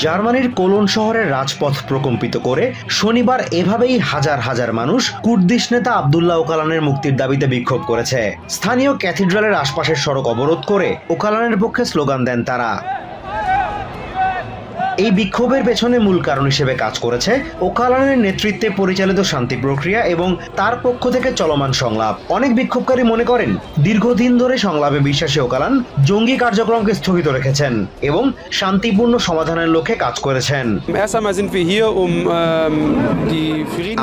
জার্মানির কোলন শহরের রাজপথ প্রকম্পিত করে শনিবার এভাবেই হাজার হাজার মানুষ কুর্দিশ নেতা আব্দুল্লাহ ওকালানের মুক্তির দাবিতে বিক্ষোভ করেছে। স্থানীয় ক্যাথিড্রালের আশপাশের সড়ক অবরোধ করে ওকালানের পক্ষে স্লোগান দেন তারা। এই বিক্ষোভের পেছনে মূল কারণ হিসেবে কাজ করেছে ওকালানের নেতৃত্বে পরিচালিত শান্তি প্রক্রিয়া এবং তার পক্ষ থেকে চলমান সংলাপ। অনেক বিক্ষোভকারী মনে করেন দীর্ঘদিন ধরে সংলাপে বিশ্বাসী ওকালান জঙ্গি কার্যক্রমকে স্থগিত রেখেছেন এবং শান্তিপূর্ণ সমাধানের লক্ষ্যে কাজ করেছেন।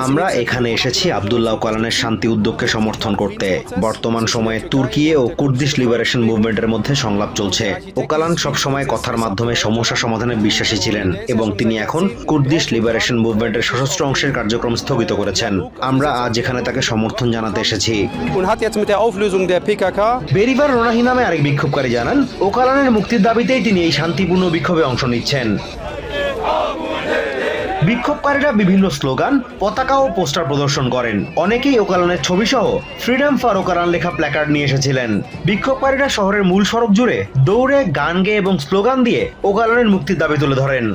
আমরা এখানে এসেছি আব্দুল্লাহ ওকালানের শান্তি উদ্যোগকে সমর্থন করতে। বর্তমান সময়ে তুর্কি ও কুর্দিশ লিবারেশন মুভমেন্টের মধ্যে সংলাপ চলছে। ওকালান সবসময় কথার মাধ্যমে সমস্যা সমাধানে বিশ্বাসী ছিলেন এবং তিনি এখন কুর্দিশ লিবারেশন মুভমেন্টের সশস্ত্র অংশের কার্যক্রম স্থগিত করেছেন। আমরা আজ এখানে তাকে সমর্থন জানাতে এসেছি। বেরিবার রোনাহি নামে আরেক বিক্ষোভকারী জানান ওকালানের মুক্তির দাবিতেই তিনি এই শান্তিপূর্ণ বিক্ষোভে অংশ নিচ্ছেন। বিক্ষোভকারীরা বিভিন্ন স্লোগান, পতাকা ও পোস্টার প্রদর্শন করেন। অনেকেই ওকালানের ছবি সহ ফ্রিডম ফর ওকালান লেখা প্ল্যাকার্ড নিয়ে এসেছিলেন। বিক্ষোভকারীরা শহরের মূল সড়ক জুড়ে দৌড়ে, গান গেয়ে এবং স্লোগান দিয়ে ওকালানের মুক্তির দাবি তুলে ধরেন।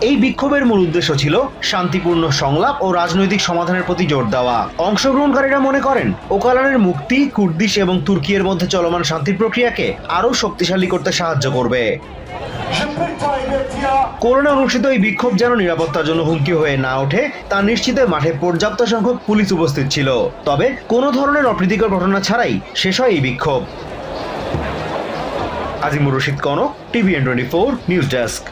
এই বিক্ষোভের মূল উদ্দেশ্য ছিল শান্তিপূর্ণ সংলাপ ও রাজনৈতিক সমাধানের প্রতি জোর দেওয়া। অংশগ্রহণকারীরা মনে করেন ওকালানের মুক্তি কুর্দিশ এবং তুর্কির মধ্যে চলমান শান্তি প্রক্রিয়াকে আরও শক্তিশালী করতে সাহায্য করবে। করোনা অনুষ্ঠিত এই বিক্ষোভ যেন নিরাপত্তার জন্য হুমকি হয়ে না ওঠে তা নিশ্চিতে মাঠে পর্যাপ্ত সংখ্যক পুলিশ উপস্থিত ছিল। তবে কোনো ধরনের অপ্রীতিকর ঘটনা ছাড়াই শেষ হয় এই বিক্ষোভ। Azimur Rashid Kanak, TVN24 news desk.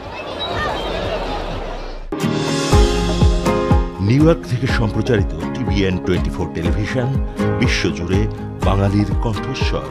New York থেকে সম্প্রচারিত TVN24 টেলিভিশন বিশ্বজুড়ে বাঙালির কণ্ঠস্বর।